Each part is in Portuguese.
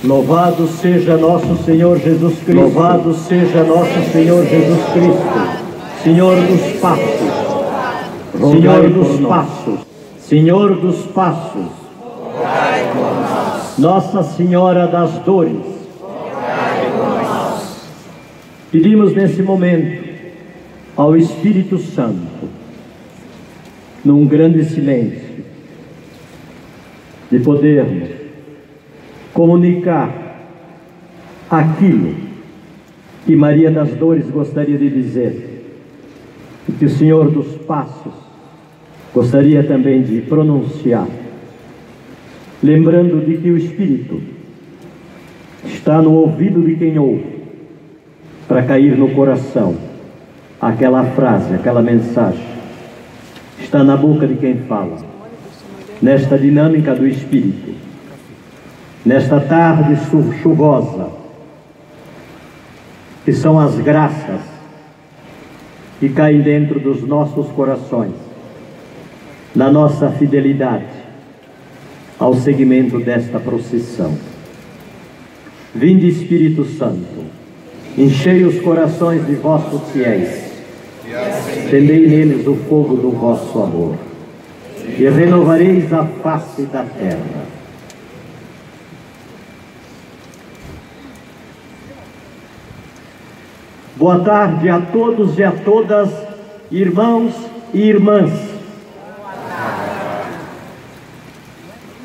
Louvado seja nosso Senhor Jesus Cristo. Louvado seja nosso Senhor Jesus Cristo. Senhor dos passos. Senhor dos passos. Senhor dos passos. Nossa Senhora das Dores. Pedimos nesse momento ao Espírito Santo, num grande silêncio, de podermos comunicar aquilo que Maria das Dores gostaria de dizer, e que o Senhor dos Passos gostaria também de pronunciar, lembrando de que o Espírito está no ouvido de quem ouve, para cair no coração aquela frase, aquela mensagem, está na boca de quem fala, nesta dinâmica do Espírito. Nesta tarde chuvosa, que são as graças que caem dentro dos nossos corações, na nossa fidelidade ao seguimento desta procissão. Vinde, Espírito Santo, enchei os corações de vossos fiéis, acendei neles o fogo do vosso amor, e renovareis a face da terra. Boa tarde a todos e a todas, irmãos e irmãs.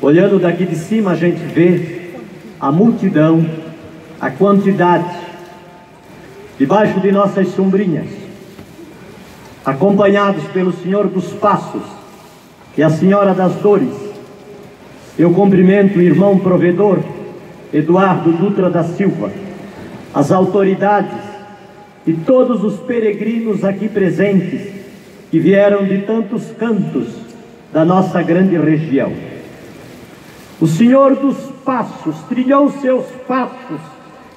Olhando daqui de cima, a gente vê a multidão, a quantidade, debaixo de nossas sombrinhas, acompanhados pelo Senhor dos Passos e a Senhora das Dores. Eu cumprimento o irmão provedor Eduardo Dutra da Silva, as autoridades e todos os peregrinos aqui presentes, que vieram de tantos cantos da nossa grande região. O Senhor dos Passos trilhou seus passos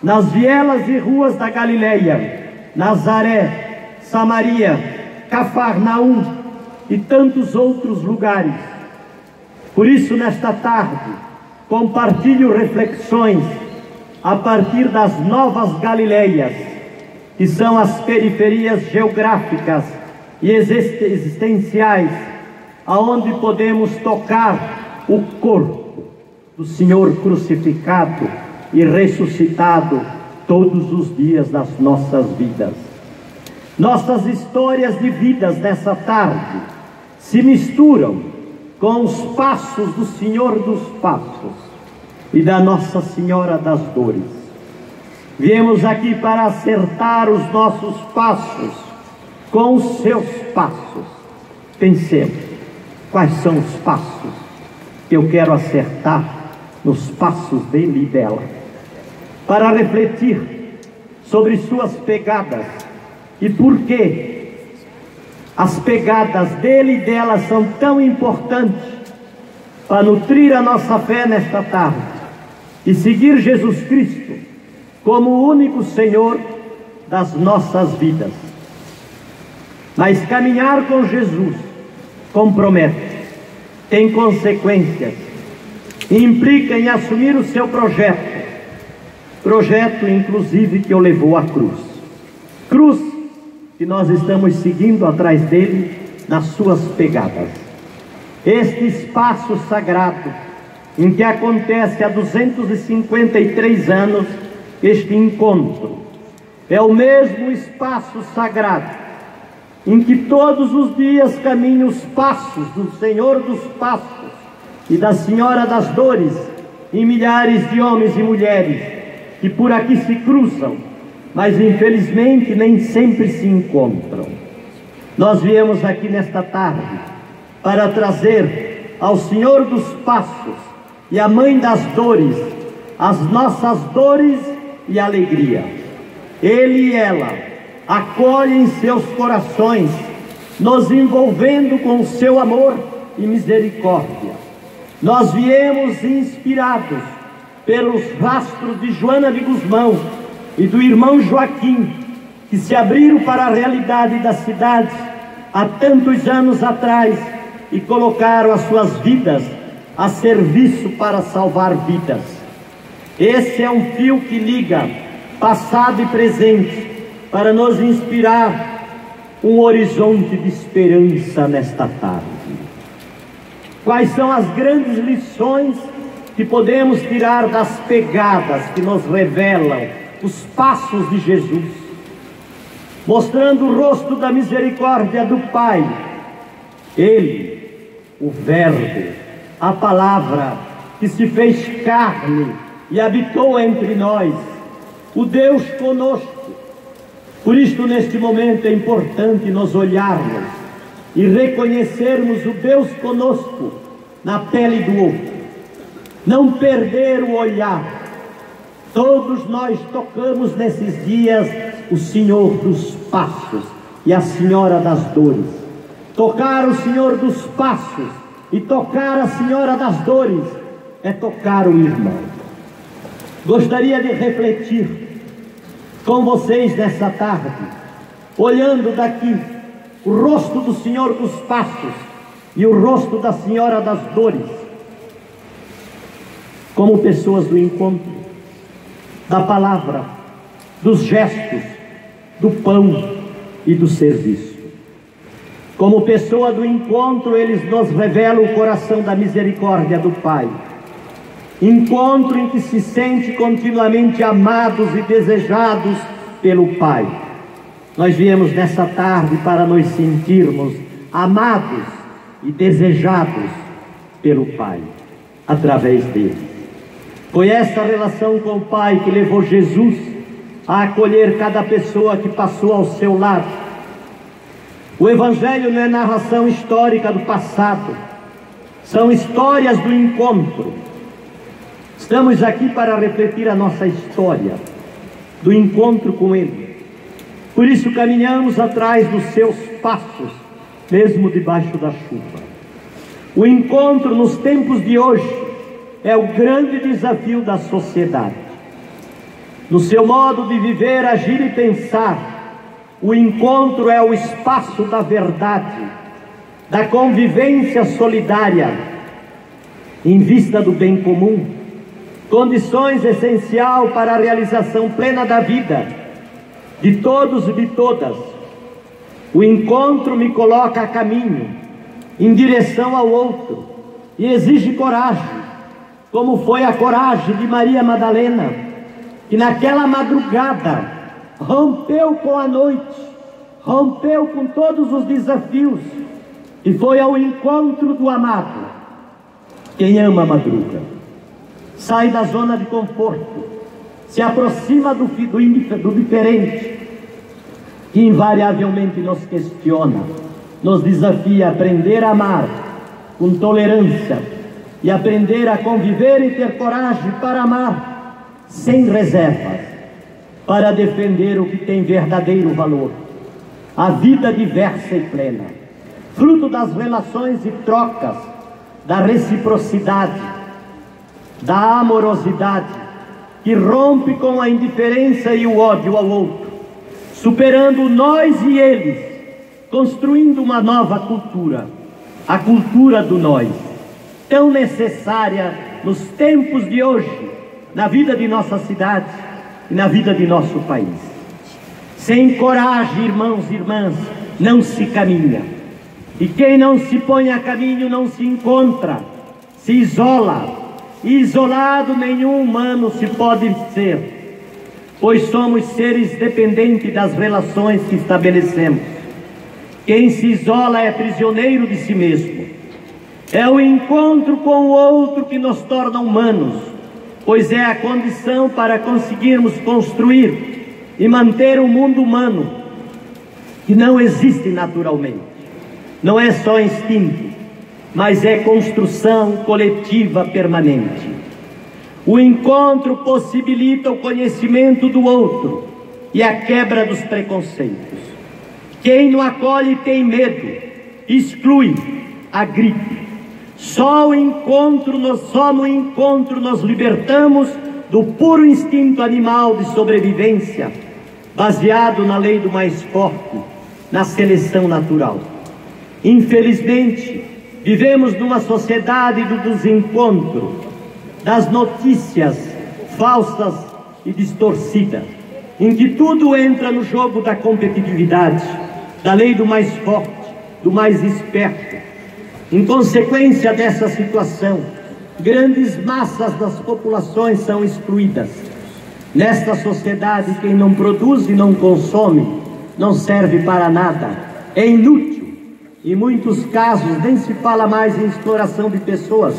nas vielas e ruas da Galileia, Nazaré, Samaria, Cafarnaum e tantos outros lugares. Por isso, nesta tarde, compartilho reflexões a partir das novas Galileias, que são as periferias geográficas e existenciais, aonde podemos tocar o corpo do Senhor crucificado e ressuscitado todos os dias das nossas vidas. Nossas histórias de vidas nessa tarde se misturam com os passos do Senhor dos Passos e da Nossa Senhora das Dores. Viemos aqui para acertar os nossos passos com os seus passos. Pensemos, quais são os passos que eu quero acertar nos passos dele e dela, para refletir sobre suas pegadas e por que as pegadas dele e dela são tão importantes para nutrir a nossa fé nesta tarde e seguir Jesus Cristo como o único Senhor das nossas vidas. Mas caminhar com Jesus compromete, tem consequências, implica em assumir o seu projeto inclusive que o levou à cruz. Cruz que nós estamos seguindo atrás dele nas suas pegadas. Este espaço sagrado em que acontece há 253 anos este encontro, é o mesmo espaço sagrado em que todos os dias caminham os passos do Senhor dos Passos e da Senhora das Dores, e milhares de homens e mulheres que por aqui se cruzam, mas infelizmente nem sempre se encontram. Nós viemos aqui nesta tarde para trazer ao Senhor dos Passos e à Mãe das Dores as nossas dores e alegria. Ele e ela acolhem seus corações, nos envolvendo com o seu amor e misericórdia. Nós viemos inspirados pelos rastros de Joana de Guzmão e do irmão Joaquim, que se abriram para a realidade da cidade há tantos anos atrás e colocaram as suas vidas a serviço para salvar vidas. Esse é um fio que liga passado e presente para nos inspirar um horizonte de esperança nesta tarde. Quais são as grandes lições que podemos tirar das pegadas que nos revelam os passos de Jesus, mostrando o rosto da misericórdia do Pai? Ele, o Verbo, a Palavra que se fez carne e habitou entre nós, o Deus conosco. Por isto, neste momento, é importante nós olharmos e reconhecermos o Deus conosco na pele do outro. Não perder o olhar. Todos nós tocamos nesses dias o Senhor dos Passos e a Senhora das Dores. Tocar o Senhor dos Passos e tocar a Senhora das Dores é tocar o irmão. Gostaria de refletir com vocês nessa tarde, olhando daqui o rosto do Senhor dos Passos e o rosto da Senhora das Dores, como pessoas do encontro, da palavra, dos gestos, do pão e do serviço. Como pessoa do encontro, eles nos revelam o coração da misericórdia do Pai. Encontro em que se sente continuamente amados e desejados pelo Pai. Nós viemos nessa tarde para nos sentirmos amados e desejados pelo Pai, através dele. Foi essa relação com o Pai que levou Jesus a acolher cada pessoa que passou ao seu lado. O Evangelho não é narração histórica do passado, são histórias do encontro. Estamos aqui para refletir a nossa história do encontro com Ele. Por isso caminhamos atrás dos seus passos, mesmo debaixo da chuva. O encontro nos tempos de hoje é o grande desafio da sociedade. No seu modo de viver, agir e pensar, o encontro é o espaço da verdade, da convivência solidária, em vista do bem comum, condições essencial para a realização plena da vida, de todos e de todas. O encontro me coloca a caminho, em direção ao outro, e exige coragem, como foi a coragem de Maria Madalena, que naquela madrugada rompeu com a noite, rompeu com todos os desafios, e foi ao encontro do amado. Quem ama madruga, sai da zona de conforto, se aproxima do diferente, que invariavelmente nos questiona, nos desafia a aprender a amar com tolerância e aprender a conviver e ter coragem para amar sem reservas, para defender o que tem verdadeiro valor, a vida diversa e plena, fruto das relações e trocas, da reciprocidade, da amorosidade, que rompe com a indiferença e o ódio ao outro, superando nós e eles, construindo uma nova cultura, a cultura do nós, tão necessária nos tempos de hoje, na vida de nossa cidade e na vida de nosso país. Sem coragem, irmãos e irmãs, não se caminha. E quem não se põe a caminho não se encontra, se isola. E isolado nenhum humano se pode ser, pois somos seres dependentes das relações que estabelecemos. Quem se isola é prisioneiro de si mesmo. É o encontro com o outro que nos torna humanos, pois é a condição para conseguirmos construir e manter o mundo humano, que não existe naturalmente. Não é só instinto, mas é construção coletiva permanente. O encontro possibilita o conhecimento do outro e a quebra dos preconceitos. Quem não acolhe tem medo, exclui, agride. Só no encontro nos libertamos do puro instinto animal de sobrevivência, baseado na lei do mais forte, na seleção natural. Infelizmente, vivemos numa sociedade do desencontro, das notícias falsas e distorcidas, em que tudo entra no jogo da competitividade, da lei do mais forte, do mais esperto. Em consequência dessa situação, grandes massas das populações são excluídas. Nesta sociedade, quem não produz e não consome não serve para nada, é inútil. Em muitos casos nem se fala mais em exploração de pessoas,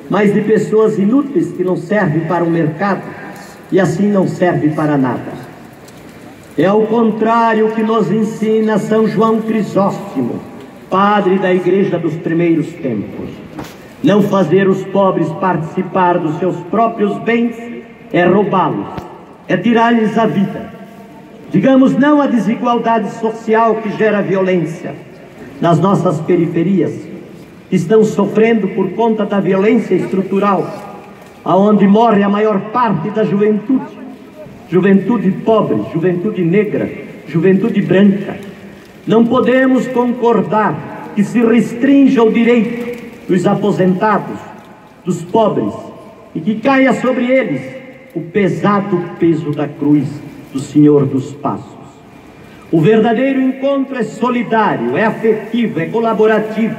mas de pessoas inúteis que não servem para o mercado e assim não servem para nada. É ao contrário que nos ensina São João Crisóstomo, padre da Igreja dos primeiros tempos. Não fazer os pobres participar dos seus próprios bens é roubá-los, é tirar-lhes a vida. Digamos não à desigualdade social que gera violência nas nossas periferias, que estão sofrendo por conta da violência estrutural, aonde morre a maior parte da juventude, juventude pobre, juventude negra, juventude branca. Não podemos concordar que se restrinja o direito dos aposentados, dos pobres, e que caia sobre eles o pesado peso da cruz do Senhor dos Passos. O verdadeiro encontro é solidário, é afetivo, é colaborativo.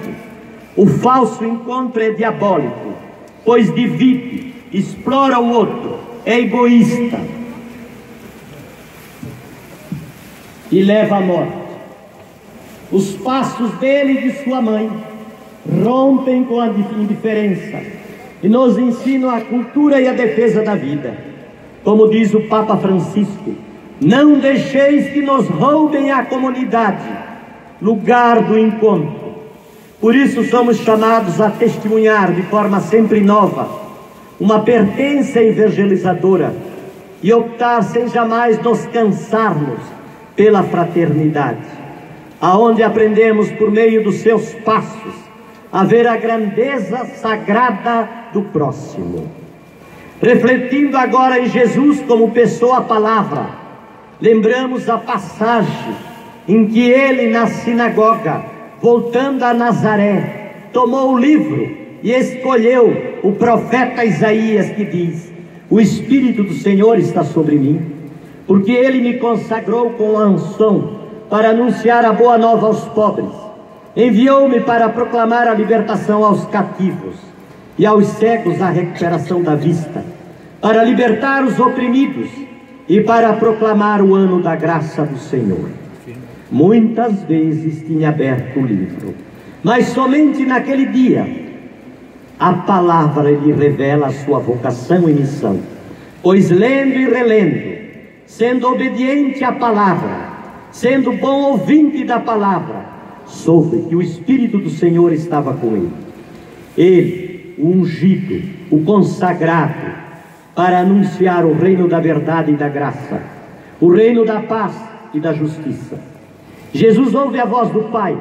O falso encontro é diabólico, pois divide, explora o outro, é egoísta e leva à morte. Os passos dele e de sua mãe rompem com a indiferença e nos ensinam a cultura e a defesa da vida. Como diz o Papa Francisco, não deixeis que nos roubem a comunidade, lugar do encontro. Por isso somos chamados a testemunhar de forma sempre nova uma pertença evangelizadora e optar sem jamais nos cansarmos pela fraternidade, aonde aprendemos por meio dos seus passos a ver a grandeza sagrada do próximo. Refletindo agora em Jesus como pessoa palavra, lembramos a passagem em que ele na sinagoga, voltando a Nazaré, tomou o livro e escolheu o profeta Isaías, que diz: o Espírito do Senhor está sobre mim, porque ele me consagrou com a unção para anunciar a boa nova aos pobres. Enviou-me para proclamar a libertação aos cativos e aos cegos a recuperação da vista, para libertar os oprimidos e para proclamar o ano da graça do Senhor. Muitas vezes tinha aberto o livro, mas somente naquele dia a palavra lhe revela a sua vocação e missão, pois lendo e relendo, sendo obediente à palavra, sendo bom ouvinte da palavra, soube que o Espírito do Senhor estava com ele. Ele, o ungido, o consagrado, para anunciar o reino da verdade e da graça, o reino da paz e da justiça. Jesus ouve a voz do Pai,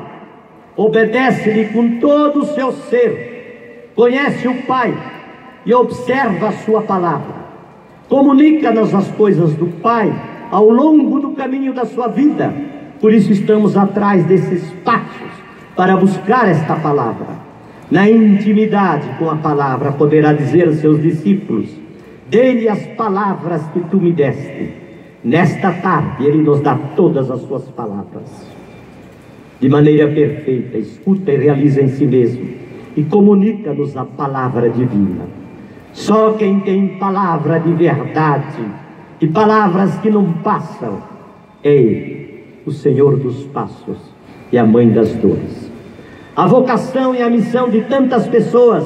obedece-lhe com todo o seu ser, conhece o Pai e observa a sua palavra, comunica-nos as coisas do Pai ao longo do caminho da sua vida. Por isso estamos atrás desses pátios para buscar esta palavra. Na intimidade com a palavra poderá dizer aos seus discípulos: dê-lhe as palavras que tu me deste. Nesta tarde ele nos dá todas as suas palavras de maneira perfeita, escuta e realiza em si mesmo e comunica-nos a palavra divina. Só quem tem palavra de verdade e palavras que não passam é ele, o Senhor dos Passos e a Mãe das Dores. A vocação e a missão de tantas pessoas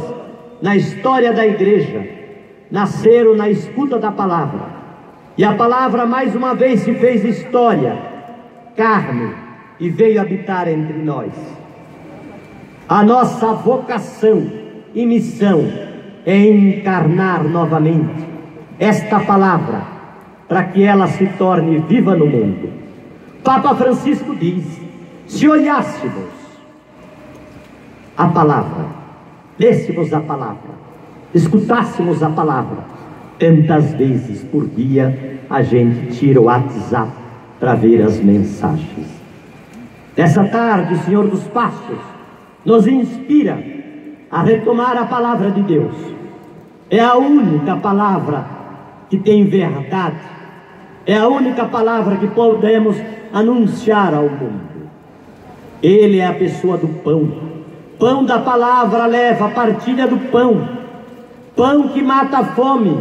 na história da igreja nasceram na escuta da palavra, e a palavra mais uma vez se fez história, carne, e veio habitar entre nós. A nossa vocação e missão é encarnar novamente esta palavra, para que ela se torne viva no mundo. Papa Francisco diz: se olhássemos a palavra, lêssemos a palavra, escutássemos a palavra, tantas vezes por dia a gente tira o WhatsApp para ver as mensagens. Nessa tarde, o Senhor dos Passos nos inspira a retomar a palavra de Deus. É a única palavra que tem verdade. É a única palavra que podemos anunciar ao mundo. Ele é a pessoa do pão. Pão da palavra leva a partilha do pão. Pão que mata a fome,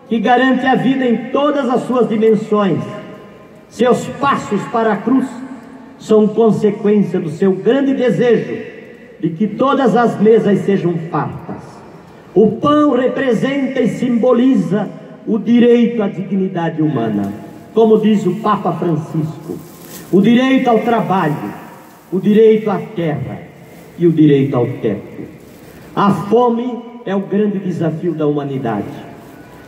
que garante a vida em todas as suas dimensões. Seus passos para a cruz são consequência do seu grande desejo de que todas as mesas sejam fartas. O pão representa e simboliza o direito à dignidade humana, como diz o Papa Francisco, o direito ao trabalho, o direito à terra e o direito ao teto. A fome é o grande desafio da humanidade,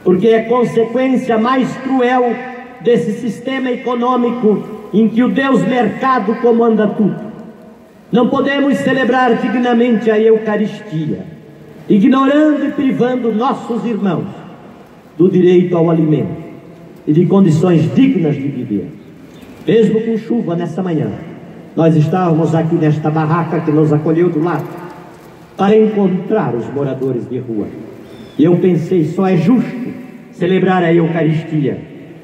porque é consequência mais cruel desse sistema econômico em que o Deus mercado comanda tudo. Não podemos celebrar dignamente a Eucaristia, ignorando e privando nossos irmãos do direito ao alimento e de condições dignas de viver. Mesmo com chuva nessa manhã, nós estávamos aqui nesta barraca que nos acolheu do lado para encontrar os moradores de rua. E eu pensei, só é justo celebrar a Eucaristia,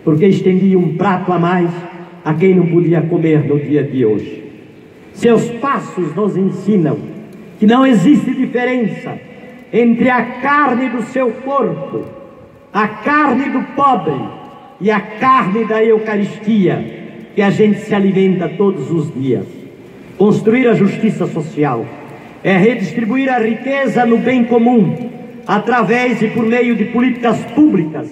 porque estendia um prato a mais a quem não podia comer no dia de hoje. Seus passos nos ensinam que não existe diferença entre a carne do seu corpo, a carne do pobre e a carne da Eucaristia, que a gente se alimenta todos os dias. Construir a justiça social é redistribuir a riqueza no bem comum, através e por meio de políticas públicas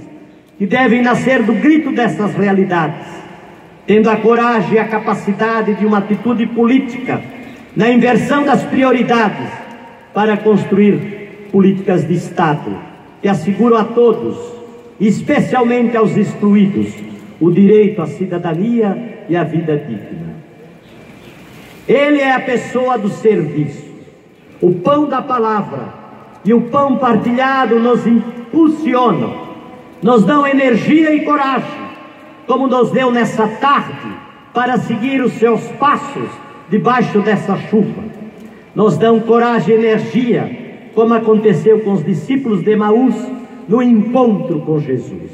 que devem nascer do grito dessas realidades, tendo a coragem e a capacidade de uma atitude política na inversão das prioridades para construir políticas de Estado que asseguram a todos, especialmente aos excluídos, o direito à cidadania e à vida digna. Ele é a pessoa do serviço. O pão da palavra e o pão partilhado nos impulsionam, nos dão energia e coragem, como nos deu nessa tarde, para seguir os seus passos debaixo dessa chuva. Nos dão coragem e energia, como aconteceu com os discípulos de Emaús no encontro com Jesus.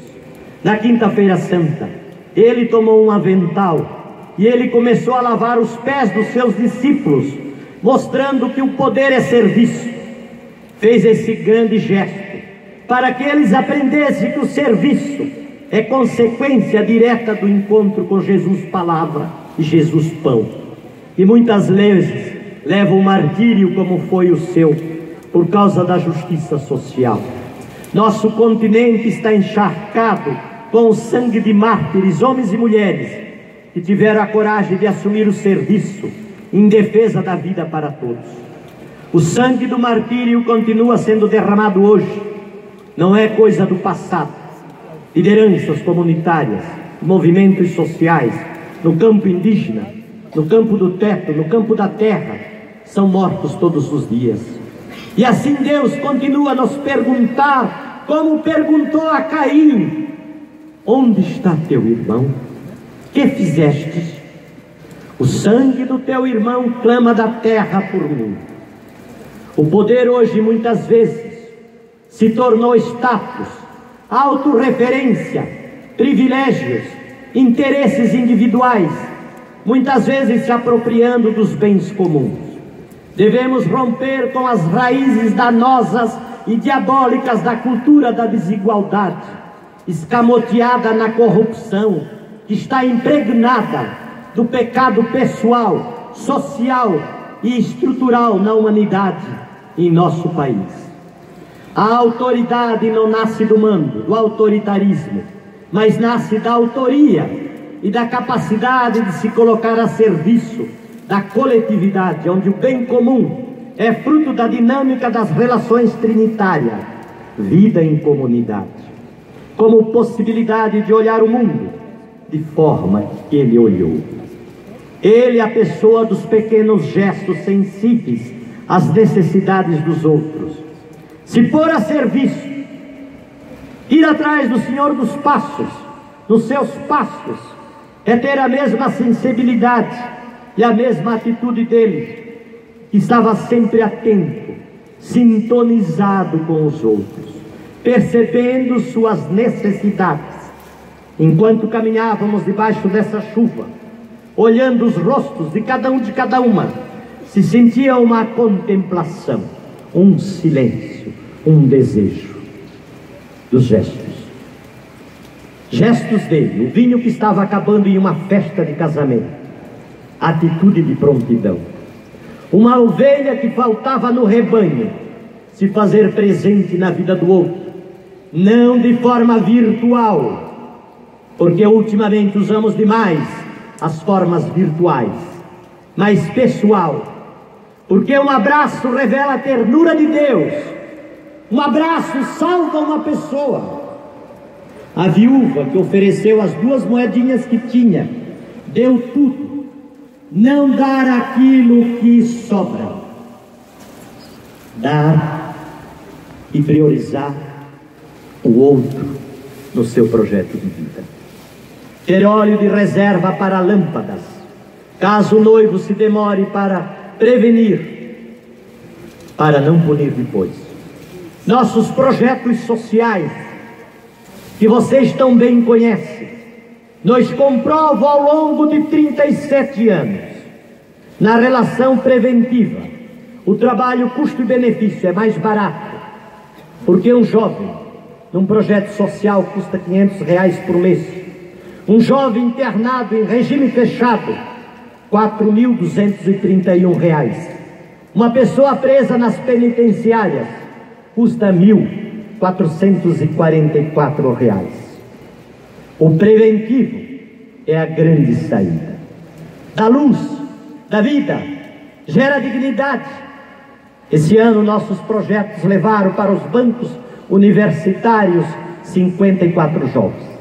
Na quinta-feira santa, ele tomou um avental e ele começou a lavar os pés dos seus discípulos, mostrando que o poder é serviço. Fez esse grande gesto para que eles aprendessem que o serviço é consequência direta do encontro com Jesus palavra e Jesus pão. E muitas vezes levam o martírio como foi o seu, por causa da justiça social. Nosso continente está encharcado com o sangue de mártires, homens e mulheres, que tiveram a coragem de assumir o serviço em defesa da vida para todos. O sangue do martírio continua sendo derramado hoje, não é coisa do passado. Lideranças comunitárias, movimentos sociais, no campo indígena, no campo do teto, no campo da terra, são mortos todos os dias. E assim Deus continua a nos perguntar, como perguntou a Caim: onde está teu irmão? Que fizestes? O sangue do teu irmão clama da terra por mim. O poder hoje muitas vezes se tornou status, autorreferência, privilégios, interesses individuais, muitas vezes se apropriando dos bens comuns. Devemos romper com as raízes danosas e diabólicas da cultura da desigualdade, escamoteada na corrupção, que está impregnada do pecado pessoal, social e estrutural na humanidade e em nosso país. A autoridade não nasce do mando, do autoritarismo, mas nasce da autoria e da capacidade de se colocar a serviço da coletividade, onde o bem comum é fruto da dinâmica das relações trinitárias, vida em comunidade, como possibilidade de olhar o mundo de forma que ele olhou. Ele é a pessoa dos pequenos gestos sensíveis às necessidades dos outros. Se pôr a serviço, ir atrás do Senhor dos passos, nos seus passos, é ter a mesma sensibilidade e a mesma atitude dele, que estava sempre atento, sintonizado com os outros. percebendo suas necessidades. Enquanto caminhávamos debaixo dessa chuva, olhando os rostos de cada uma, se sentia uma contemplação, um silêncio, um desejo dos gestos. Gestos dele, o vinho que estava acabando em uma festa de casamento, atitude de prontidão. Uma ovelha que faltava no rebanho, se fazer presente na vida do outro, não de forma virtual, porque ultimamente usamos demais as formas virtuais, mas pessoal, porque um abraço revela a ternura de Deus, um abraço salva uma pessoa. A viúva que ofereceu as 2 moedinhas que tinha, deu tudo. Não dar aquilo que sobra, dar e priorizar o outro no seu projeto de vida. Ter óleo de reserva para lâmpadas, caso o noivo se demore, para prevenir, para não punir depois. Nossos projetos sociais, que vocês tão bem conhecem, nos comprovam ao longo de 37 anos, na relação preventiva, o trabalho custo e benefício é mais barato, porque um jovem, num projeto social, custa R$500 por mês. Um jovem internado em regime fechado, R$4.231. Uma pessoa presa nas penitenciárias, custa R$1.444. O preventivo é a grande saída. Da luz, da vida, gera dignidade. Esse ano nossos projetos levaram para os bancos universitários 54 jovens.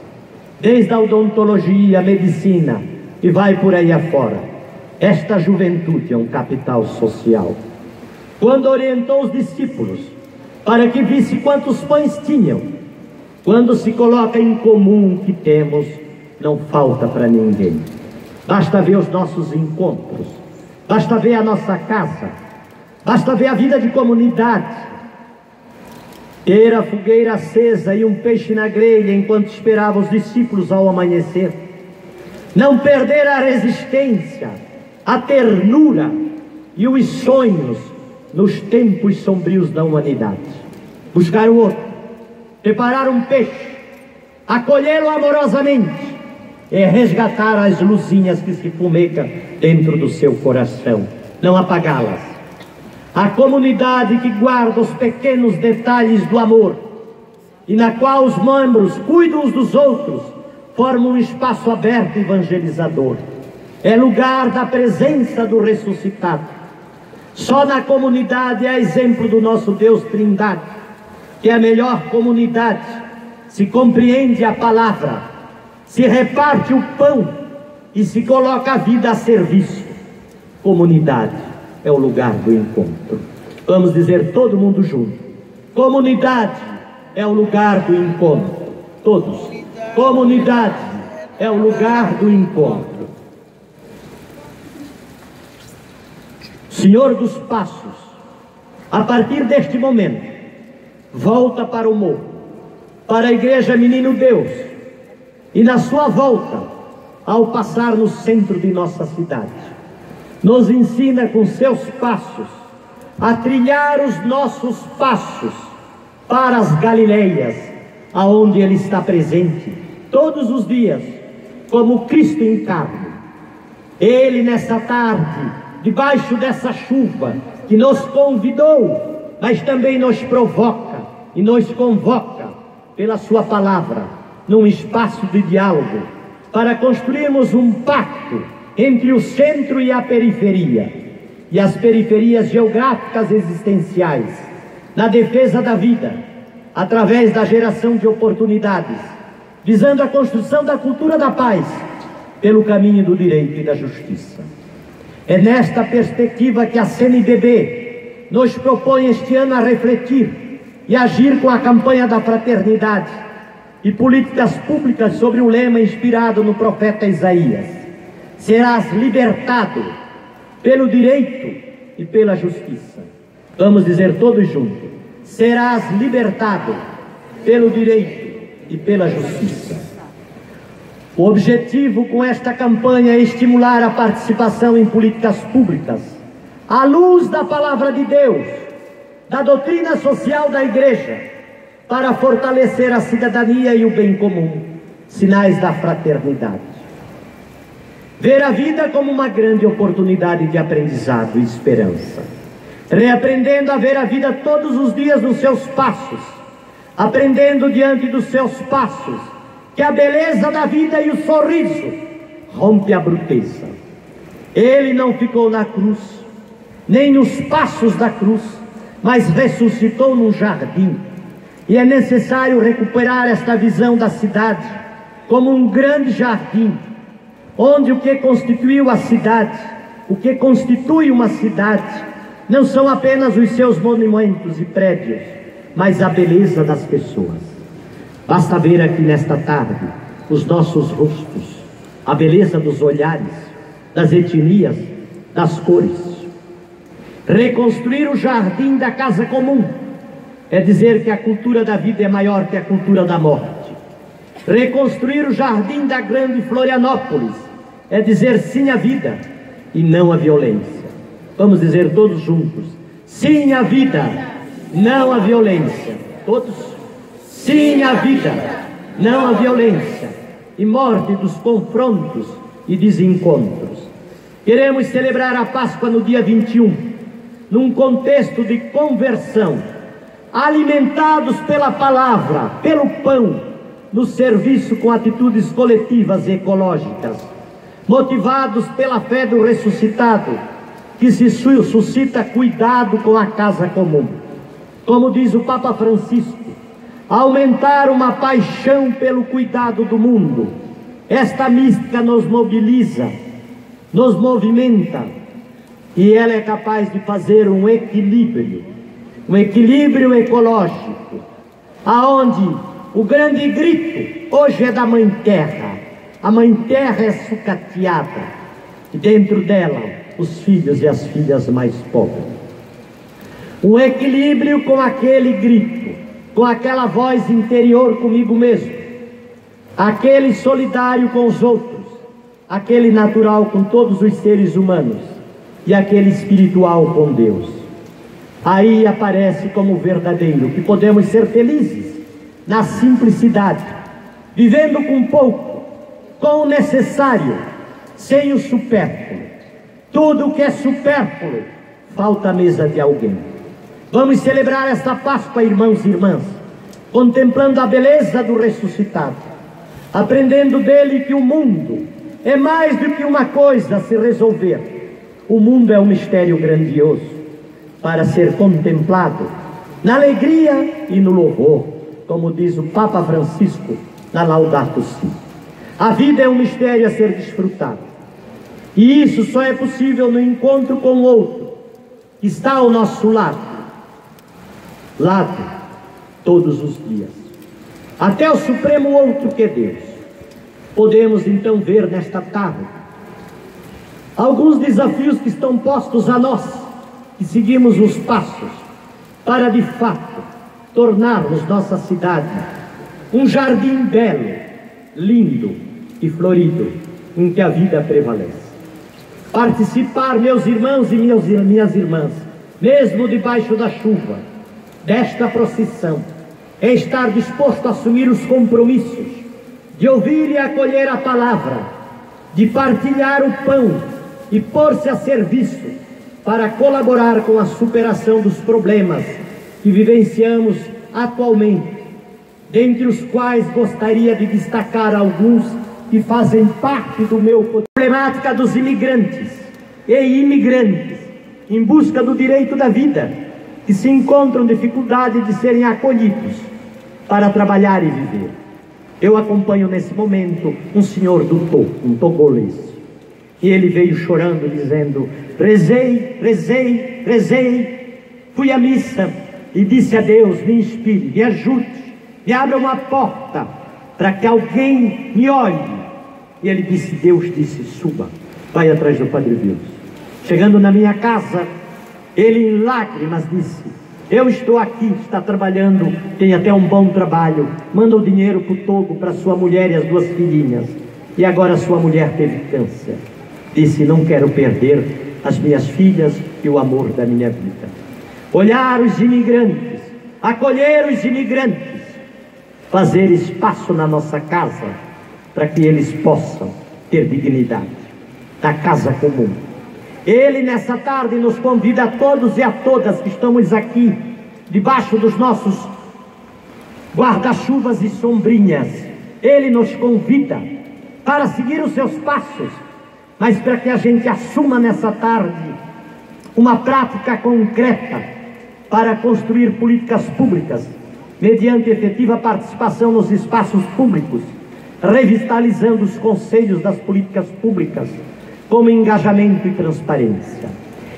Desde a odontologia, a medicina e vai por aí afora. Esta juventude é um capital social. Quando orientou os discípulos para que visse quantos pães tinham, quando se coloca em comum o que temos, não falta para ninguém. Basta ver os nossos encontros, basta ver a nossa casa, basta ver a vida de comunidade. Ter a fogueira acesa e um peixe na grelha enquanto esperava os discípulos ao amanhecer. Não perder a resistência, a ternura e os sonhos nos tempos sombrios da humanidade. Buscar o outro, preparar um peixe, acolhê-lo amorosamente, é resgatar as luzinhas que se fumegam dentro do seu coração, não apagá-las. A comunidade que guarda os pequenos detalhes do amor e na qual os membros cuidam uns dos outros, forma um espaço aberto evangelizador. É lugar da presença do ressuscitado. Só na comunidade é exemplo do nosso Deus Trindade, que é a melhor comunidade. Se compreende a palavra, se reparte o pão e se coloca a vida a serviço. Comunidade é o lugar do encontro. Vamos dizer todo mundo junto: comunidade é o lugar do encontro. Todos. Comunidade é o lugar do encontro. Senhor dos Passos, a partir deste momento, volta para o morro, para a Igreja Menino Deus, e na sua volta, ao passar no centro de nossa cidade, nos ensina com seus passos a trilhar os nossos passos para as Galileias, aonde Ele está presente todos os dias, como Cristo em carne. Ele nessa tarde, debaixo dessa chuva, que nos convidou, mas também nos provoca e nos convoca pela sua palavra, num espaço de diálogo, para construirmos um pacto entre o centro e a periferia, e as periferias geográficas existenciais, na defesa da vida, através da geração de oportunidades, visando a construção da cultura da paz, pelo caminho do direito e da justiça. É nesta perspectiva que a CNBB nos propõe este ano a refletir e agir com a campanha da fraternidade e políticas públicas sobre o lema inspirado no profeta Isaías: serás libertado pelo direito e pela justiça. Vamos dizer todos juntos: serás libertado pelo direito e pela justiça. O objetivo com esta campanha é estimular a participação em políticas públicas, à luz da palavra de Deus, da doutrina social da Igreja, para fortalecer a cidadania e o bem comum, sinais da fraternidade. Ver a vida como uma grande oportunidade de aprendizado e esperança, reaprendendo a ver a vida todos os dias nos seus passos, aprendendo diante dos seus passos que a beleza da vida e o sorriso rompe a bruteza. Ele não ficou na cruz, nem nos passos da cruz, mas ressuscitou num jardim. E é necessário recuperar esta visão da cidade como um grande jardim, onde o que constituiu a cidade, o que constitui uma cidade, não são apenas os seus monumentos e prédios, mas a beleza das pessoas. Basta ver aqui nesta tarde os nossos rostos, a beleza dos olhares, das etnias, das cores. Reconstruir o jardim da casa comum é dizer que a cultura da vida é maior que a cultura da morte. Reconstruir o jardim da grande Florianópolis é dizer sim à vida e não à violência. Vamos dizer todos juntos: sim à vida, não à violência. Todos: sim à vida, não à violência e morte dos confrontos e desencontros. Queremos celebrar a Páscoa no dia 21, num contexto de conversão, alimentados pela palavra, pelo pão, no serviço com atitudes coletivas e ecológicas, motivados pela fé do ressuscitado, que se suscita cuidado com a casa comum. Como diz o Papa Francisco, aumentar uma paixão pelo cuidado do mundo. Esta mística nos mobiliza, nos movimenta, e ela é capaz de fazer um equilíbrio ecológico, aonde o grande grito hoje é da Mãe Terra. A Mãe Terra é sucateada, e dentro dela os filhos e as filhas mais pobres. Um equilíbrio com aquele grito, com aquela voz interior comigo mesmo, aquele solidário com os outros, aquele natural com todos os seres humanos e aquele espiritual com Deus. Aí aparece como verdadeiro que podemos ser felizes na simplicidade, vivendo com pouco, com o necessário, sem o supérfluo. Tudo o que é supérfluo falta à mesa de alguém. Vamos celebrar esta Páscoa, irmãos e irmãs, contemplando a beleza do ressuscitado, aprendendo dele que o mundo é mais do que uma coisa a se resolver. O mundo é um mistério grandioso para ser contemplado na alegria e no louvor, como diz o Papa Francisco na Laudato Si. A vida é um mistério a ser desfrutado, e isso só é possível no encontro com o outro, que está ao nosso lado, todos os dias, até o supremo outro que é Deus. Podemos então ver nesta tarde alguns desafios que estão postos a nós, que seguimos os passos para de fato tornarmos nossa cidade um jardim belo, lindo e florido, em que a vida prevalece. Participar, meus irmãos e minhas irmãs, mesmo debaixo da chuva, desta procissão, é estar disposto a assumir os compromissos de ouvir e acolher a palavra, de partilhar o pão e pôr-se a serviço para colaborar com a superação dos problemas que vivenciamos atualmente, dentre os quais gostaria de destacar alguns que fazem parte do meu problemática dos imigrantes e imigrantes em busca do direito da vida, que se encontram dificuldade de serem acolhidos para trabalhar e viver. Eu acompanho nesse momento um senhor do Togo, um togolês, e ele veio chorando, dizendo: rezei, fui à missa e disse a Deus: me inspire, me ajude, me abra uma porta para que alguém me olhe. E ele disse, Deus disse: suba, vai atrás do Padre Wilson. Chegando na minha casa, ele em lágrimas disse: Eu estou aqui, está trabalhando, tem até um bom trabalho, manda o dinheiro para o Togo, para sua mulher e as 2 filhinhas. E agora sua mulher teve câncer. Disse: não quero perder as minhas filhas e o amor da minha vida. Olhar os imigrantes, acolher os imigrantes, fazer espaço na nossa casa, para que eles possam ter dignidade, da casa comum. Ele nessa tarde nos convida a todos e a todas que estamos aqui, debaixo dos nossos guarda-chuvas e sombrinhas. Ele nos convida para seguir os seus passos, mas para que a gente assuma nessa tarde uma prática concreta para construir políticas públicas, mediante efetiva participação nos espaços públicos, revitalizando os conselhos das políticas públicas, como engajamento e transparência.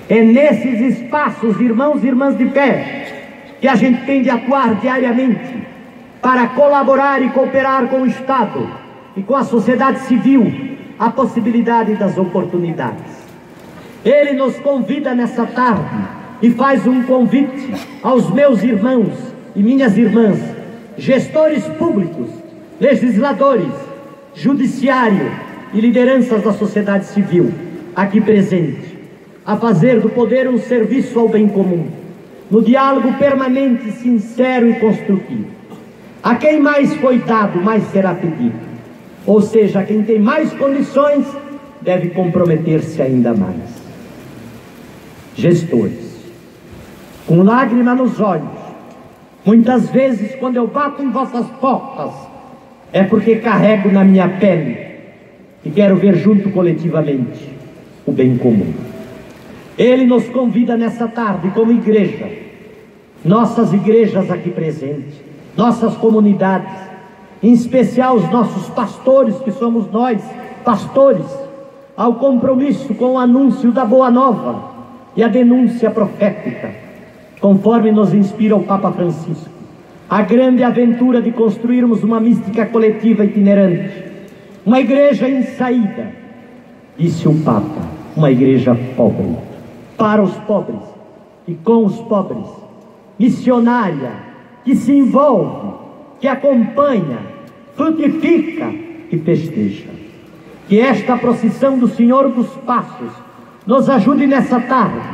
É nesses espaços, irmãos e irmãs de fé, que a gente tem de atuar diariamente para colaborar e cooperar com o Estado e com a sociedade civil a possibilidade das oportunidades. Ele nos convida nessa tarde e faz um convite aos meus irmãos e minhas irmãs, gestores públicos, legisladores, judiciário e lideranças da sociedade civil, aqui presente, a fazer do poder um serviço ao bem comum, no diálogo permanente, sincero e construtivo. A quem mais foi dado, mais será pedido. Ou seja, quem tem mais condições deve comprometer-se ainda mais. Gestores, com lágrima nos olhos, muitas vezes quando eu bato em vossas portas, é porque carrego na minha pele e quero ver junto coletivamente o bem comum. Ele nos convida nessa tarde como igreja, nossas igrejas aqui presentes, nossas comunidades, em especial os nossos pastores, que somos nós, pastores, ao compromisso com o anúncio da Boa Nova e a denúncia profética, conforme nos inspira o Papa Francisco, a grande aventura de construirmos uma mística coletiva itinerante, uma igreja em saída, disse o Papa, uma igreja pobre, para os pobres e com os pobres, missionária, que se envolve, que acompanha, frutifica e festeja. Que esta procissão do Senhor dos Passos nos ajude nessa tarde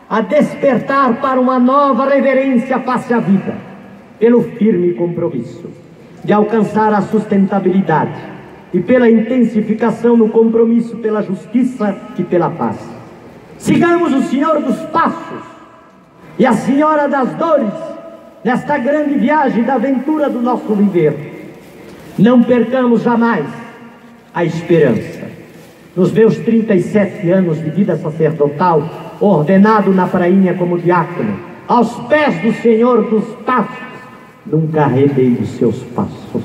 a despertar para uma nova reverência face à vida, pelo firme compromisso de alcançar a sustentabilidade e pela intensificação no compromisso pela justiça e pela paz. Sigamos o Senhor dos Passos e a Senhora das Dores nesta grande viagem da aventura do nosso viver. Não percamos jamais a esperança. Nos meus 37 anos de vida sacerdotal, ordenado na prainha como diácono, aos pés do Senhor dos Passos, nunca arredei os seus passos.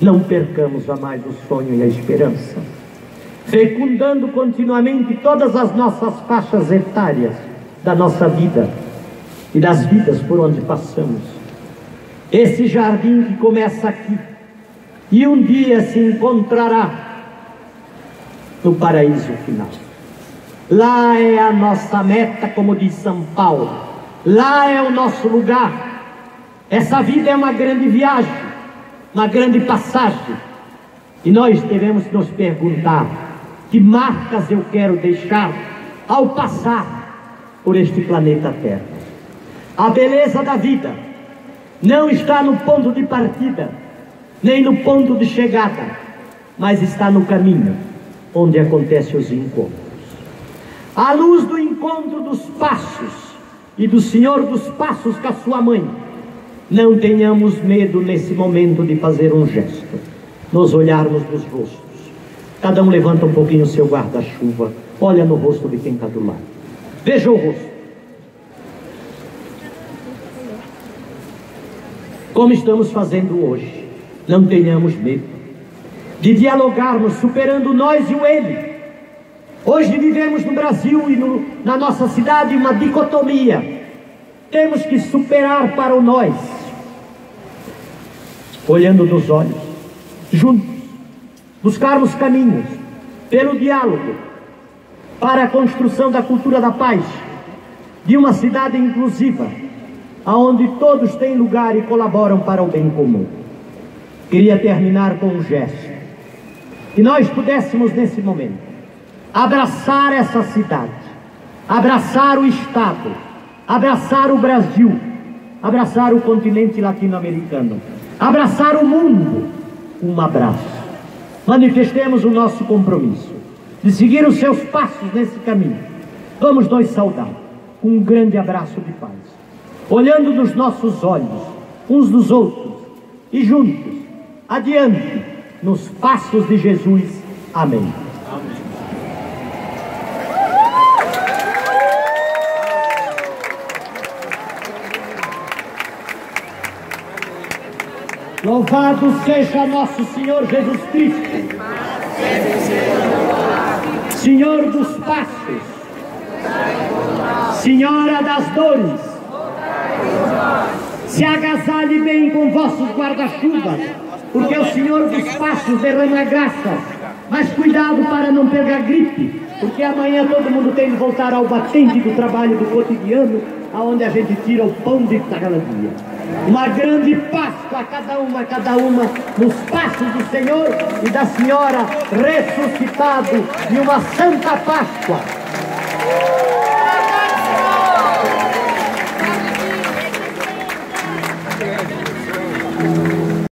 Não percamos jamais o sonho e a esperança, fecundando continuamente todas as nossas faixas etárias da nossa vida e das vidas por onde passamos. Esse jardim que começa aqui e um dia se encontrará no paraíso final. Lá é a nossa meta, como diz São Paulo. Lá é o nosso lugar. Essa vida é uma grande viagem, uma grande passagem. E nós devemos nos perguntar: que marcas eu quero deixar ao passar por este planeta Terra? A beleza da vida não está no ponto de partida, nem no ponto de chegada, mas está no caminho, onde acontecem os encontros. À luz do encontro dos passos e do Senhor dos Passos com a sua mãe, não tenhamos medo nesse momento de fazer um gesto, nos olharmos nos rostos. Cada um levanta um pouquinho o seu guarda-chuva, olha no rosto de quem está do lado. Veja o rosto. Como estamos fazendo hoje, não tenhamos medo de dialogarmos, superando nós e o ele. Hoje vivemos no Brasil e na nossa cidade uma dicotomia. Temos que superar para o nós, olhando nos olhos, juntos, buscarmos caminhos pelo diálogo para a construção da cultura da paz, de uma cidade inclusiva, onde todos têm lugar e colaboram para o bem comum. Queria terminar com um gesto, que nós pudéssemos nesse momento abraçar essa cidade, abraçar o Estado, abraçar o Brasil, abraçar o continente latino-americano, abraçar o mundo. Um abraço. Manifestemos o nosso compromisso de seguir os seus passos nesse caminho. Vamos nos saudar com um grande abraço de paz, olhando nos nossos olhos uns dos outros e juntos, adiante, nos passos de Jesus. Amém. Louvado seja nosso Senhor Jesus Cristo, Senhor dos passos, Senhora das dores. Se agasalhe bem com vossos guarda-chuvas, porque o Senhor dos passos derrama graça. Mas cuidado para não pegar gripe, porque amanhã todo mundo tem de voltar ao batente do trabalho do cotidiano, aonde a gente tira o pão de cada dia. Uma grande Páscoa a cada uma, nos passos do Senhor e da Senhora ressuscitado, e uma Santa Páscoa.